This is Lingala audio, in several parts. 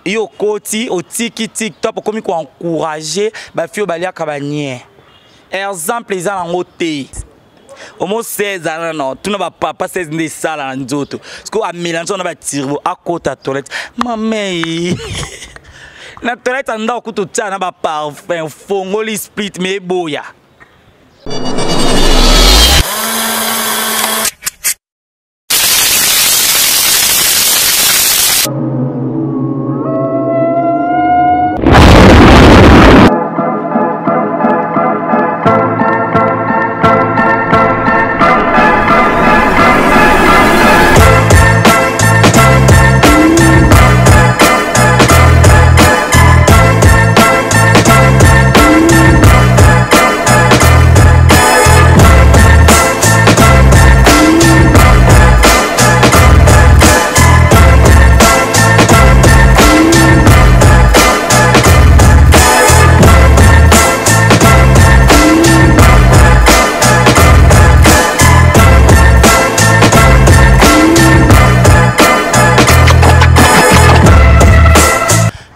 Yo koti au TikTok comme ko encourager ba fio balia kabanye. Exemple les en côté. Au moins 16 ans non, tout ne va pas 16 de ça là nzoto. Parce que à mélange on a ba tirbo à côté à toilette. Maman na toilette anda ko to tsa na ba parfum fongoli split me boya.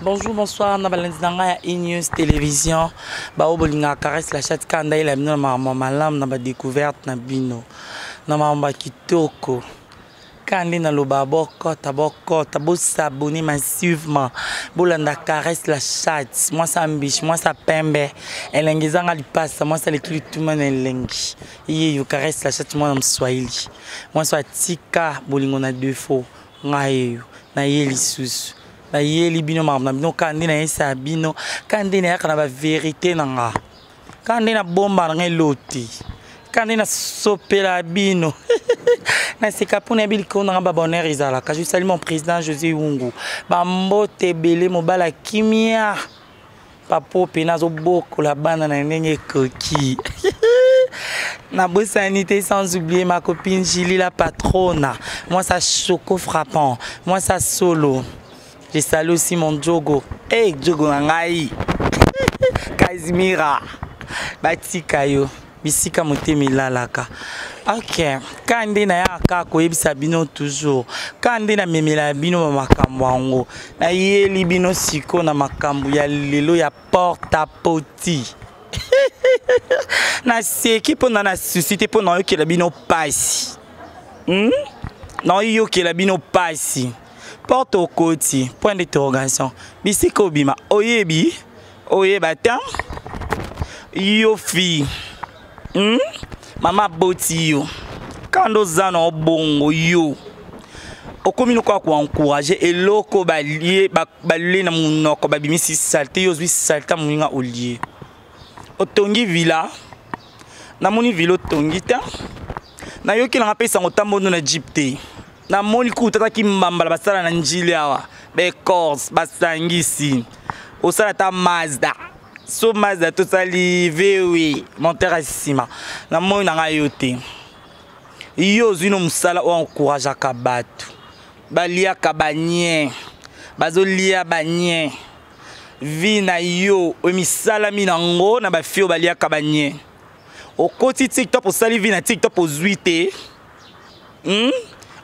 Bonjour, bonsoir, na balandanga ya E-News Télévision. Ba obolinga caresse la chat kanda ila bino na malam na ba découverte na bino. Na mamba kitoko. Kandi na loba boko tabo s'abonner massivement. Bolanda caresse la chat. Moi ça mbiche, moi ça pembe. Elengizanga lipasa, moi ça l'écrit tout monde elengi. Iye yo caresse la chat moi na Swahili. Moi soit tika bolingo na défaut. Ngayo na yeli susu. Na yeli bino mamna bino kandi na esa bino kandi na yakana ba vérité nanga kandi na bomba na loti kandi na sopela bino na sekapuna biliko na ba bonheur izala ka je salue mon président José Wungu ba mbote belé mobala kimia papo penazo boko la bana na ndenge koki na sanité sans oublier ma copine Julie la patrona moi ça choco frappant moi ça solo. Je salue aussi mon Jogo. Hey, Jogo Nangai. Kazimira. Batika yo. Bisika motemi lalaka. Ok. Kande na yaka ko yebisa bino toujours. Kande na memela bino makambo wango. Na yeli bino siko na makambo ya lelo ya porte à poti. Na seki pona na suscité pona yo ke la bino pasi. Na yo ke la bino pasi. Porte au côté, point d'interrogation. Bisiko bima, oyebi, oyeba tan. Yo fi. Mama boti yo. Kando zano bongo yo. Okomino kwa encourager eloko balie na munoko babimisi salte yo zwi salta muninga olie. Otongi villa. Na moni villa otongi ta. Na yo ki na pesa ngotambo na Egypte. Na moni kuta ki mbambala basala na njili awa be course basangisi osala ta Mazda so Mazda to sali VW monteur asima na moni na ngayote yo zino musala o encourage ka batu balia ka banien bazolia banien vi na yo o misala minango na ba fio balia ka banien o koti TikTok o sali vi na TikTok o zuite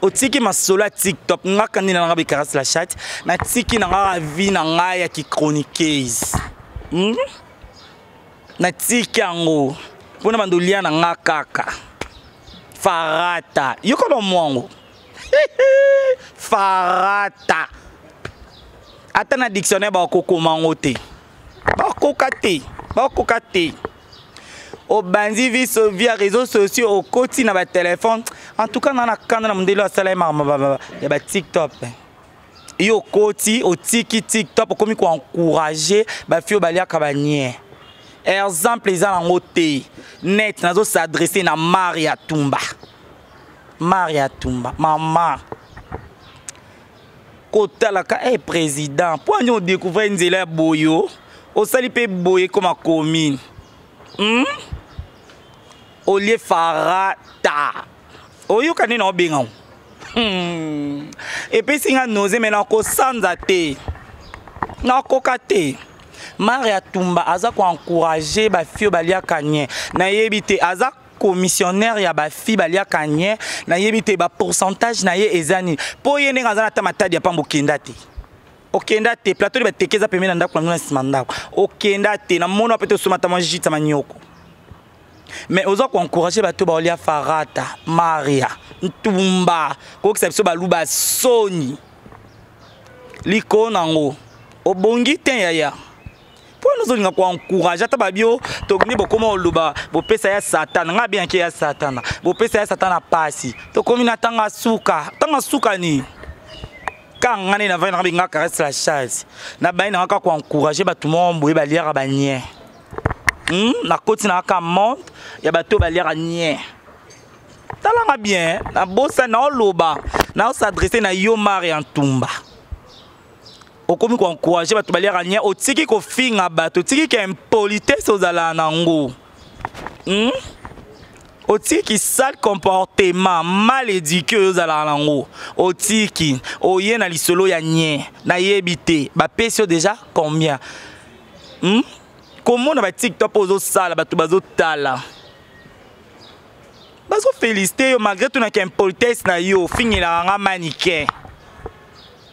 otiki masola TikTok ngaka ndina nga be caresse la chat na tiki na nga vie na nga ya ki chroniqueuse na tiki yango pona bandolia na nga kaka farata yoko no mwango farata ata na dictionnaire ba koko mango te ba koka te au bandi vie via réseaux sociaux au côté na ba téléphone en tout cas na kanda na mundelo asala ya ba TikTok yo côté au TikTok comme ko encourager ba fio balia kabanye exemple les en côté net nazo s'adresser na Maria Tumba maman kota la ka président pour nous découvrir nzela boyo au sali pe boye comme commune Olie farata. Oyo kani na obenga. Et puis singa noze mena ko sanza te. Na ko kate. Maria Tumba aza ko encourager ba fio balia kanye. Na yebite aza commissionnaire ya ba fi balia kanye. Na yebite ba pourcentage na ye ezani. Po yene ngazana ta matadi ya pambokenda te. okenda te plateau ba tekeza pemena ndako na simandako okenda te na mona peut somata manjita manyoko mais ozo ko encourager bato ba olia farata Maria ntumba ko exception ba luba soni liko nango obongi te yaya po nous on ko encourager ta babio to ni bokoma oluba bo pesa ya satana nga bien ke ya satana bo pesa ya satana pasi to komina tanga suka ni quand on est dans une caresse la chaise, na bain na ko encourager bato mombo ba liara ba nien. Na côté na ka monte, ya bato ba liara nien. Talanga bien, na bossa na loba, na s'adresser na yo mari en tumba. Okomi ko encourager bato ba liara nien, otiki ko finga bato, otiki ke impolitesse ozala nango. Otiki sale comportement mal éduqué aux alango. Otiki oye na lisolo ya nye na yebite ba pesio déjà combien comment na ba TikTok ozo sala batu bazo tala bazo féliciter yo malgré tout na impolitesse na yo fingira nga mannequin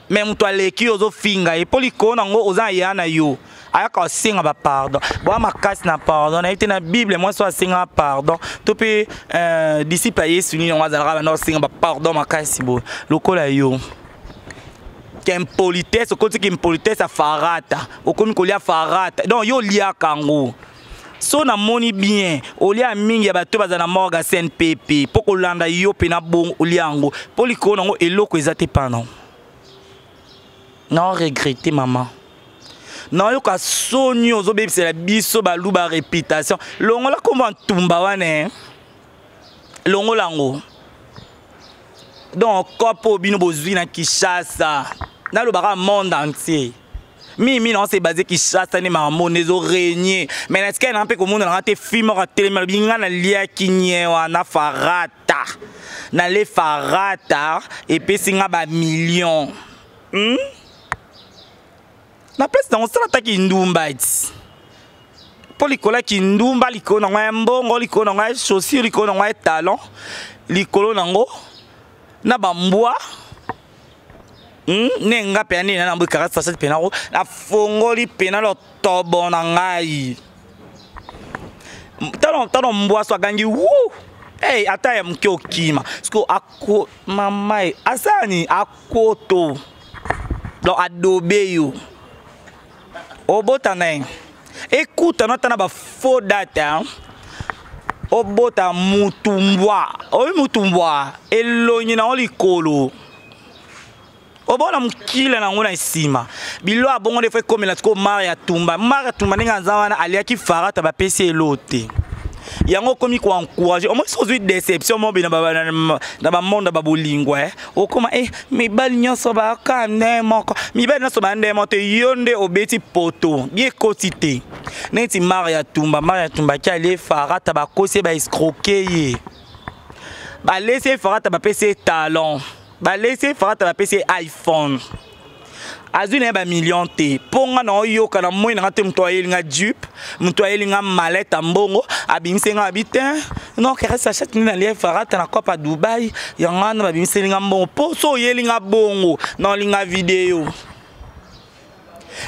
même toi leki ozo finga et poliko nango oza ya na yo ayaka singa ba pardon bo makasi na pardon na été na bible moi so singa pardon to pe disciple Yesu ni on va na singa ba pardon makasi bo lokola yo qu'impolitesse o côté qu'impolitesse a farata o komi ko lia farata donc yo lia kango so na moni bien o lia mingi ya bato bazana morga CNPP poko landa yo pe na bon o liango poliko nango eloko ezate pano non regretter maman. Non, yo ka soni ozo bebisela biso baluba réputation. Longo la komba ntumba wane. Longo lango. Donc kopo bino bozwi na Kinshasa. Na lo baka monde entier. Mimi non c'est basé Kinshasa ni mamo nezo régner. Mais est-ce qu'il y a un peu comme monde na te film ra télé binga na lia kinyewa na farata. Na le farata et puis singa ba millions. Na place dans ça attaque ndumba iti polikola ki ndumba liko na ngwa mbongo liko na ngwa chaussure liko na ngwa talon likolo nango na bambwa nenga pe ani na mbu karasa sa pe nango na fongoli pe na lo tobo na ngai talon mbwa so gangi wu hey ata ya mke okima sko ako mama asani akoto do adobe yo Obota neng. Écoute, on a ba faux data. Obota mutumbwa. Oyi mutumbwa. Elonyi na oli kolo. Obona mukile na ngona isima. Bilo abongo de fait comme la tiko Maria Tumba. Maria Tumba ninga nzawana aliaki farata ba pesi elote. Yango komi ko encourager au moins sozu déception mo bina na ba monde ba bolingwa o koma mi bal nyonso ba ka moko mi bal nyonso ba ndemo te yonde obeti poto bien quotité neti Maria Tumba ki aller farata ba kosi ba escroquer ye ba laisser farata ba PC talon ba laisser farata ba PC iPhone azune ba million te ponga na oyo kana moi na te mtoyeli nga jupe mtoyeli nga maleta mbongo abimsenga habitin non que reste achète ni na lié farata na kopa Dubai yanga na babimsenga nga mbongo poso yeli nga bongo na linga video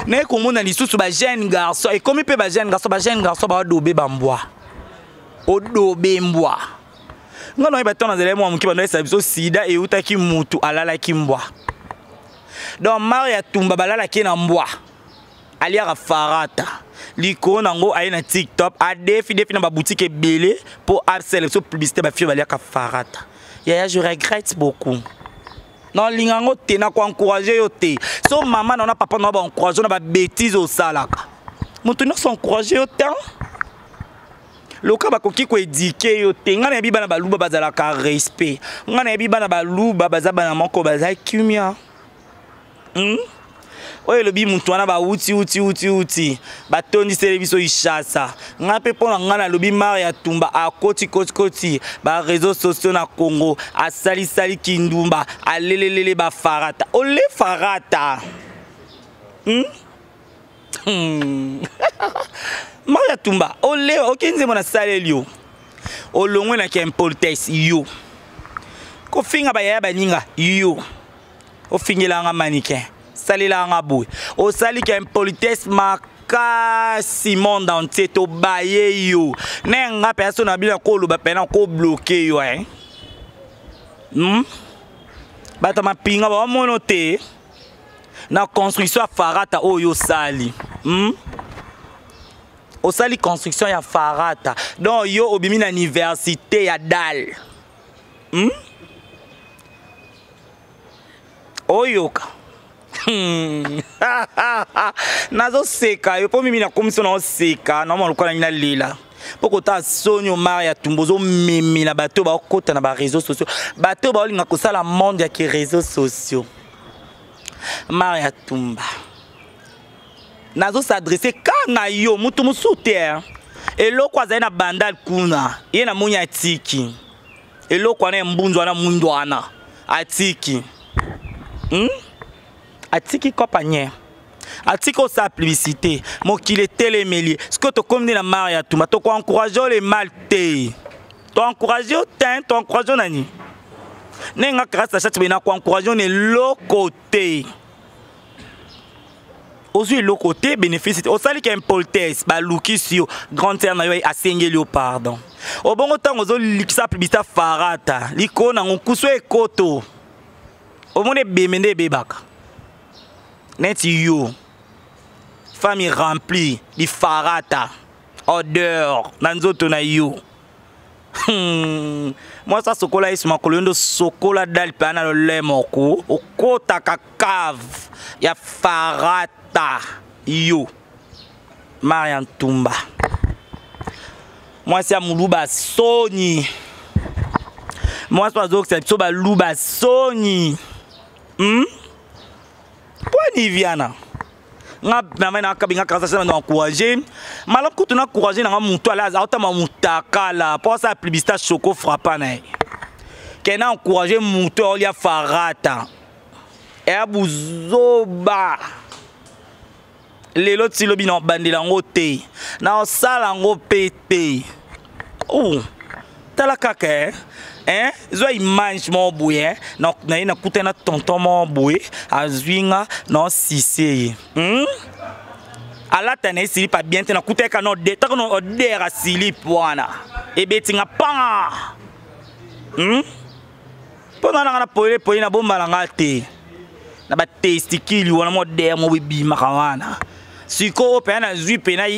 ne komona lisusu ba jeune garçon et comme pe ba jeune garçon ba dobe bambwa odobe mbwa ngano ba tona zele mo mkiba no sabiso sida e utaki mutu alala kimbwa. Donc Maria Tumba balala ki na mbwa aliara farata liko nango aye na TikTok a defi na ba boutique ebele pour harceler so publicité ba fio baliaka farata yaya je regrette beaucoup non lingango te na ko encourager yo te so maman na papa na ba encourager na ba bêtise au salaka mutu na so encourager yo te loka ba koki ko éduquer yo te ngana bi bana ba luba bazala ka respect ngana bi bana ba luba bazaba na moko bazai kimia. Oye le bi mutu wana ba uti batondi service ishasa ngape pona ngana lobi Maria Tumba a koti ba réseaux sociaux na Congo a sali kindumba a lelelele ba farata ole farata Maria Tumba ole okinze mona salelio olongwe na kempolitesse yo ko finga ba ya baninga yo o fingela nga mannequin salela nga boy. Osali ki impolitesse makasi monde entier to baye yo. Nenga personne na bila ko luba pena ko bloquer yo Bata mapinga ba mono te na construction ya farata oyo sali. Osali construction ya farata. Donc yo obimi na université ya dal. Oyoka. Nazo seka yo po mimi na komisi na seka na mo lokola na lila. Poko ta sonyo Maria Tumbozo mimi na bato ba okota na ba réseaux sociaux. Bato ba olinga kosala monde ya ki réseaux sociaux. Maria Tumba. Nazo s'adresser kana yo mutu musute. Eloko azali na bandal kuna. Ye na munya atiki. Eloko na mbunzo na mundwana. Atiki. Atiki kopanye. Atiko sa publicité. Mokile télémélier. Ce que tu connais la Maria Tumba. Tu encourages les maltais. Tu encourages autant. Tu encourages nani. Nenga grâce à ça tu vas encourager les locotés. Aujourd'hui locoté bénéficie. Au sali qui impolitesse. Ba lukisio. Grand terme na yo asengeli pardon. Au bon temps ozo likisa publicité farata. Liko na ngokuso ekoto. Au monde bemende bebaka. Net yo. Famille remplie di farata. Odeur. Nanzoto na yo. Moi ça sokola isma kolondo sokola dal pana le lemoko. Okota kakave. Ya farata. Yo. Maria Tumba. Moi c'est Muluba Sony. Moi c'est Soba Luba Sony. Ni viana nga na kabinga kasa na encourager malam ko tuna encourager na mutu ala auta mutakala pour ça publicité choco frappant na ke na encourager mutu olia farata e abuzoba lelo ti lobi na bandela ngote na osala ngo pété tala kaka zo image mo boye na kutena tonton mo boye azwinga no siseye ala tane sili pa bien tena kuteka no de ta no odera sili bwana ebetinga pa pona na poile na bomba na ngate na ba testikili wana mo de mo bima kawana siko pena zui pena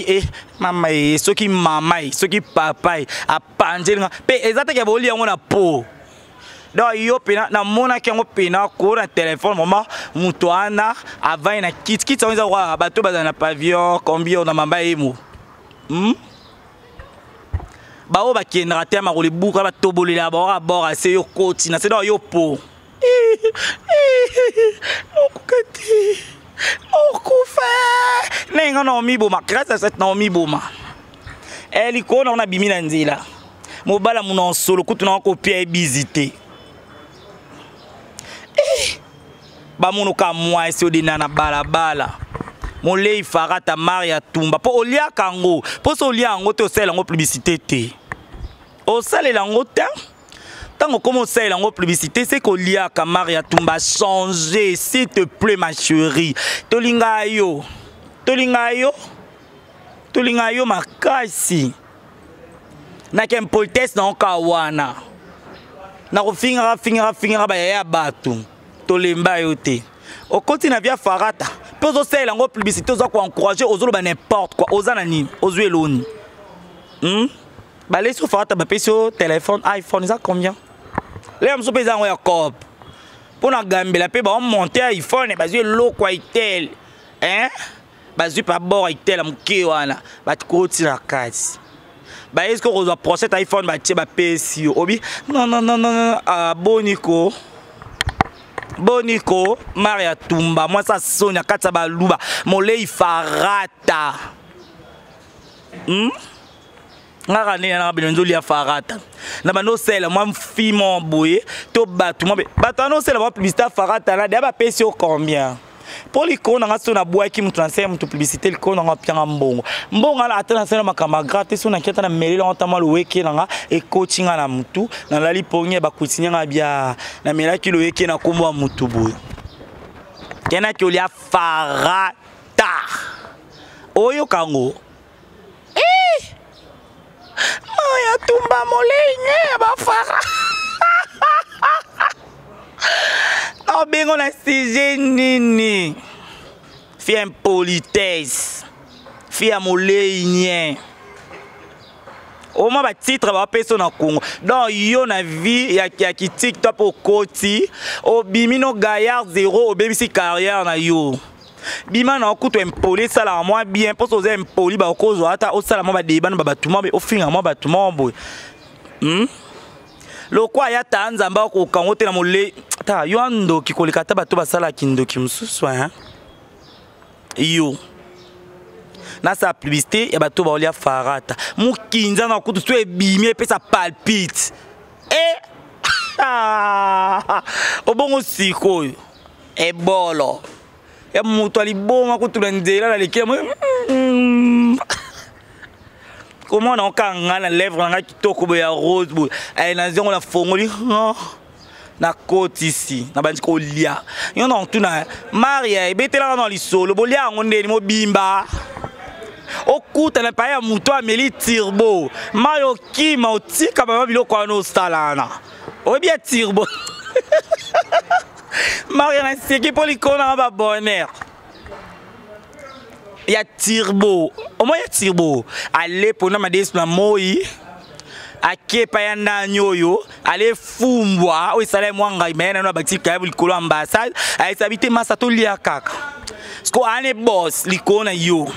mama soki mama soki papa apanjelinga pe ezata ke boli yango na po do yo pena na mona ke ngo pena ko na téléphone mama muto ana avant na kit onza kwa bato baza na pavillon combien na mamba emo ba o ba kendra te ma ko le buka ba tobolela ba bora se yo koti na se do yo po okukati okufa nenga no miboma grâce à cette no miboma eli ko na bimina nzila mobala muno solo kutuna ko pia visiter ba muno ka moi se odina na balabala molei farata Maria Tumba po olia kango po so olia ngo te osela ngo publicité te o salela ngo te. Tant qu'on sait la publicité, c'est qu'on lit à Maria Tumba changer, s'il te plaît ma chérie. Tolingayo makasi. Na kem politesse na okawana. Na ko fingira ba ya batu. Tolemba yote. O continue via farata. Peu zo sait la publicité, zo ko encourager ozolo ba n'importe quoi, ozana nini, ozueloni. Ba les sur farata ba peso téléphone iPhone ça combien? Les hommes sont pesés en cop. Pour la gambela, pe ba monter iPhone, bazui loko itel. Bazui pa bord itel amke wana. Ba koti la kasi. Ba est-ce que on doit procéder iPhone ba tie ba PC obi? Non. Boniko. Maria Tumba. Moi ça Sonia katsa ba luba. Molei farata. Ngara ne na bilonzo lia farata na bando sela moi fi mon boye to batu mo batu no sela ba publicité farata na de ba pesi o combien pour les cons na so na boya ki mutu transfert mutu publicité le cons na pianga mbongo ala atana sela makama gratis so na kiata na mairie la ntama lo weke na e coaching na mutu na lali ponye ba kutinya bia na mela ki lo weke na kombo mutu boye Kena ki olia farata. Oyo kango. Maya tumba molenye ba fara. Non bengo na sije nini. Fille impolitesse. Fille molenye. Au moins, titre va passer dans Congo. Donc, yo na vie, y a qui TikTok au côté, au bimino gaillard zéro, au BBC carrière na yo. Bima na okuto impoli ça la moi bien pour oser impoli ba okozo ata o sala moi ba débat ba batuma be ofinga moi batuma boy. Lokwa ya tanza mba ko kangote na mole ta yo ando kikolikata bato basala kindo kimsusu hein. Yo. Na sa publicité ya bato ba olia farata. Mukinza na kutu so ebimi pe ça palpite. Obongo sikoyo. Ebolo. Ya mutu aliboma kutulendela la lekemo. Comment on a la lèvre on a kitoko boya rose boy. Ay na zongo la fongoli. Na côte ici, na bandi ko lia. Yo non tuna Maria ebetela na lisolo bolia ngondeli mo bimba. Okuta na pa ya mutu ameli tirbo. Mario Kima otika ba biloko ano salana. Obia tirbo. Maria na seki polikona ba bonheur. Il y a Tirbo. Au moins il y a Tirbo. Allez pour nous madame na moi. Ake pa ya nanyoyo. Allez fumbwa. O isale mwanga imena na bakti ka bulikolo ambassade. Allez s'habiter masato lia kaka. Sko ane boss likona yo.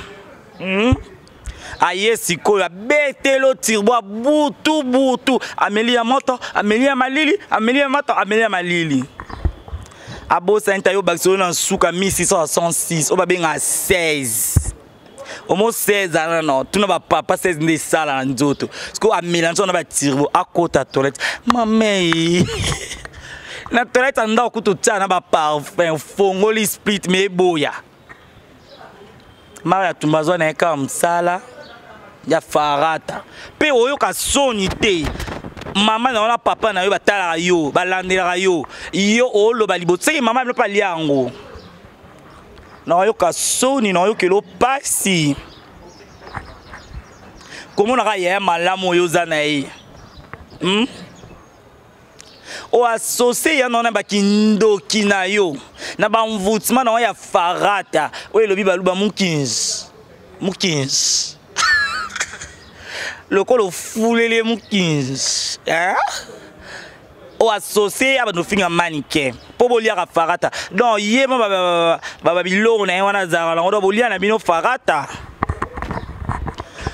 Aye siko ya betelo Tirbo butu. Amelia moto, Amelia malili, Amelia moto, Amelia malili. Abo Saint-Ayo Barcelone en souka 1666, au babenga 16. Au moins 16 ans non, tout n'a pas 16 de ça là en d'autres. Parce qu'à mélange on a ba Tirbo à côté à toilette. Maman. Na toilette on a ko to tcha na ba parfum, fongoli split mais boya. Maria tumbazo na comme ça là. Ya farata. Pe oyo ka sonité. Maman na papa na yo batala yo balandela yo yo olo balibo tseki mama ne pa liango na yo ka soni na yo kelo pasi komo na ya malamu yo zanayi o associé ya nona ba kindoki na yo na ba mvutsima na ya farata o elobi baluba mukins le col foulé les moukins. O associé à nos filles mannequin. Pour bolir à farata. Donc, yéma babilo na wana zara. On doit bolir na bino farata.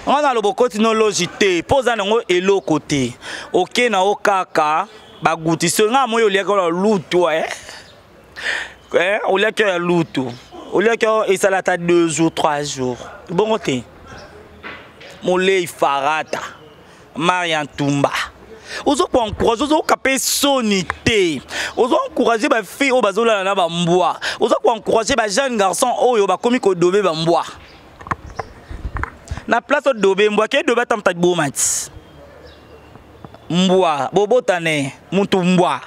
On a le beaucoup de logité. Pose un elo côté. Ok na okaka. Bagouti. Ce nga moi olia ko lutu olia que lutu. Olia que et ça la 2 jours 3 jours. Bon côté. Molei farata Marian Tumba ozo pour encourager ozo capé sonité ozo encourager ba fille o bazola na ba mbwa ozo pour encourager ba jeune garçon oyo ba komi ko dobe ba mbwa na place o dobe mbwa ke dobe tam tat bomati mbwa bobotane muntu mbwa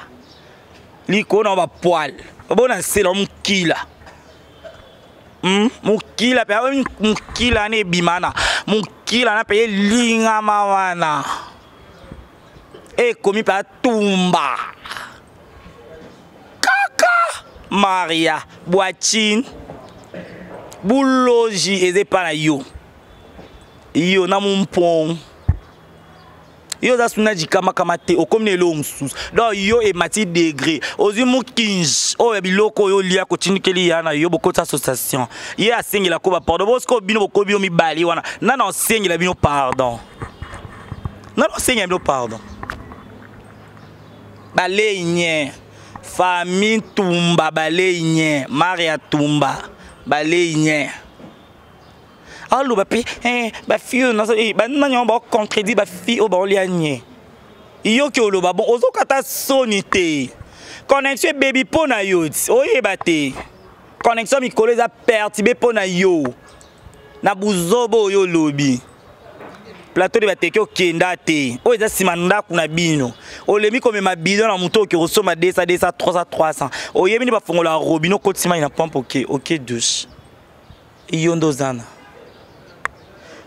liko na ba poil bona selo mukila mukila pe mukila ne bimana mukila na pe linga mawana e komi pa tumba kaka Maria boachine buloji eze pa na yo na mumpong yo za suna jikama kamate okomne lo msus donc yo e mati degré ozi mukinj o ya biloko yo lia ko tinikeli yana yo bokota association ye asengela ko ba pardon bosko bino bokobi yo mibali wana nana osengela bino pardon nana osengela bino pardon balenye famille Tumba balenye Maria Tumba balenye allo ba pe ba fille na ba nanya ba contredit ba fille o ba lianye iyo ke olo ba bon ozo kata sonité connexion baby pona yo oye bate connexion mi koleza perturber pona yo na buzobo yo lobi plateau de bateke okenda te o eza sima ndako na bino olemi komema bidon na moto oke kosomba 200 300 300 oyemi ni bafongola robino kotima ina pompe oke douche iyo ndozana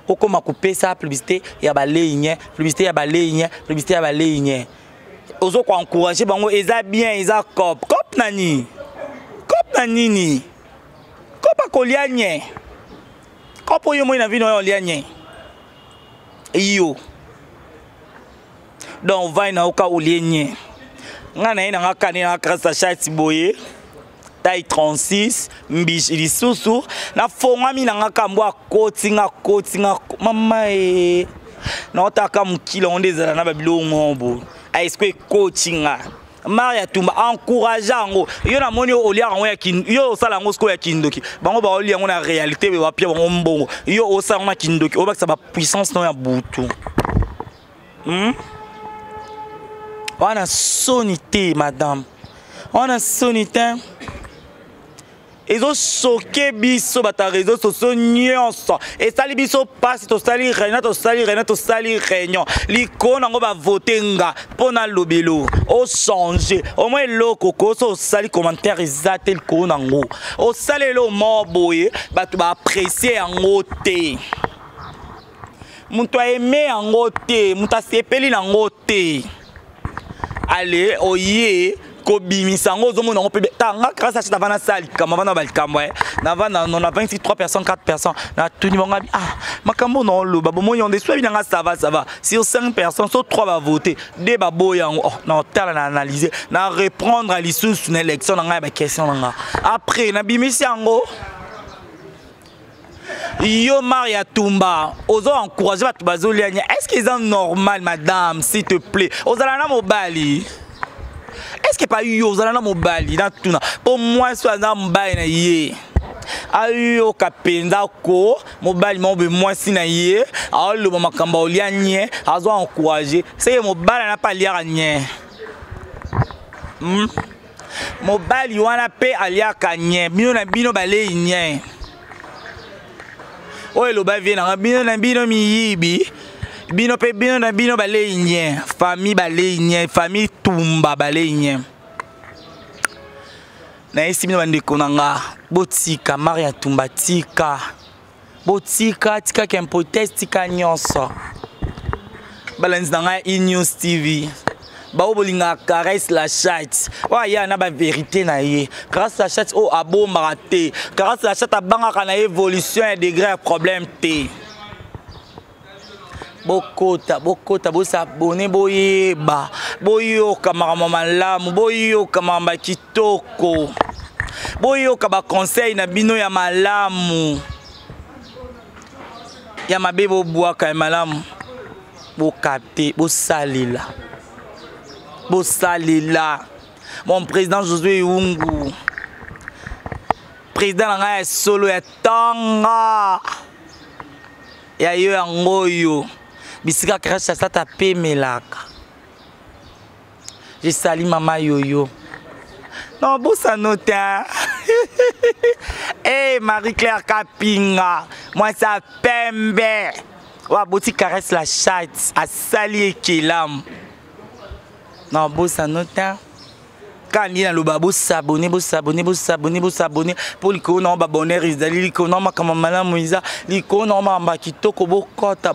okoma kopesa publicité ya baleigne publicité ya baleigne publicité ya baleigne ozo ko encourager bango eza bien eza cop nani cop akolianye cop oyo moi na vino yo lianye iyo donc va na oka olienye ngana ina ngakani na krasa shati boye taille 36 mbishi lisusu na fongami na ngakambo akotinga mama na otaka mukilo ondezala na babilo ngombo aisque coachinga Maria Tumba encourageant ngo yo na moni olia ngo ya kin yo sala ngo sko ya kindoki bango ba olia ngo na réalité be ba pia bango mbongo yo osala ngo kindoki obakisa ba puissance no ya butu wana sonité madame wana sonité ils choqué biso bata réseaux sociaux nyonso et sali biso passe to sali réunion l'icône ngo ba voter nga pona lobelo o changer au moins loko ko so sali commentaire exact le ko nango o sali lo moboye batu ba apprécier ngo te muntu aimé ngo te muntu asepeli nango te allez oye ko bimisa ngo zo mona ngo pebe tanga grâce à cette avana sali kama bana balikambo na vana on a 23 personnes 4 personnes na tuni bonga makambo non lo babo mo yonde soit binanga ça va sur 5 personnes sur 3 va voter deux babo yango na hôtel na analyser na reprendre à l'issue d'une élection na ba question nga après na bimisa ngo yo Maria Tumba ozo encourager batu bazolianya est-ce qu'ils sont normal madame s'il te plaît ozala na mobali est-ce que pas yo ozala na mobali na tuna pour moi soit na mobali na ye ayo kapenza ko mobali mobe moi si na ye alo makambo olianye azo encourager c'est mobali na pas liara nye mobali wana pe aliaka nye bino na bino bale nye o elo ba vie na bino miyibi bino pe bino na bino baleigne famille Tumba baleigne na esi bino bande konanga botika Maria Tumba tika botika kempotest tika nyonso balance na News TV ba obolinga caresse la chat wa ya na ba vérité na ye caresse la chat o abo maraté caresse la chat abanga kana évolution et degré problème té bokota bosabone boyeba boyoka makambo malamu boyoka makambo kitoko boyoka ba conseil na bino ya malamu ya mabe bobwaka ya malamu bokate bosalila mon président Josué Iwungu président nga solo ya tanga ya yo yangoyo bisika krasha sata pemelaka je salue maman yoyo non bossa nota eh Marie-Claire Kapinga moi ça pembe wa boti caresse la chatte a sali kilam non bossa nota quand il y a le babo s'abonner pour l'icône on va abonner l'icône on va comme madame Moïse l'icône on va en kitoko bokota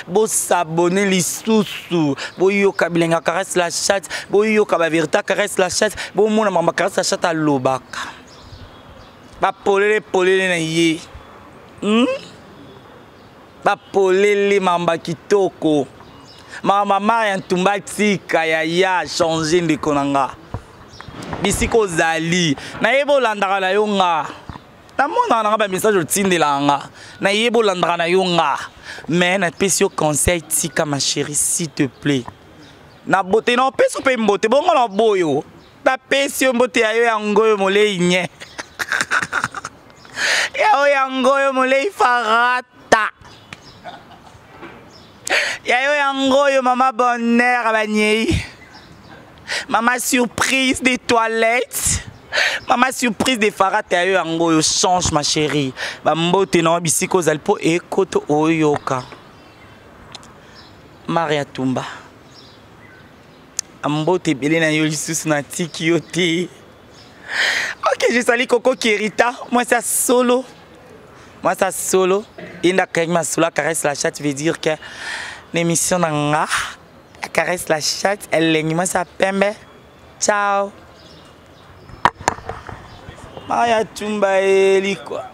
bo s'abonner les sous boyo kabilenga caresse la chatte boyo kabavirta caresse la chatte bo mona mama caresse la chatte à lobaka ba polele na ye ba polele mamba kitoko Mama Maria Tumba tika ya changer de konanga bisiko zali na yebo landaka na yonga na mona na ba message otindela nga na yebo landaka na yonga mais na pesi conseil tika ma chérie s'il te plaît na bote na peso pe mbote bongo na boyo ta pesi mbote ayo yango molei nye ya yango molei farata Yayo yangoyo maman bonheur abanyei. Maman surprise des toilettes. Maman surprise de Farah Tayo Ango yo change ma chérie. Ba mbote na bisiko zalpo ekoto oyoka. Maria Tumba. Mbote belé na yo lisusu na tiki yo te. Ok, je salue Coco Kirita. Moi ça solo. Moi ça solo. Inda kagma solo caresse la chatte veut dire que l'émission nanga caresse la chatte elle moi ça pembe. Ciao. Maria Tumba eli quoi.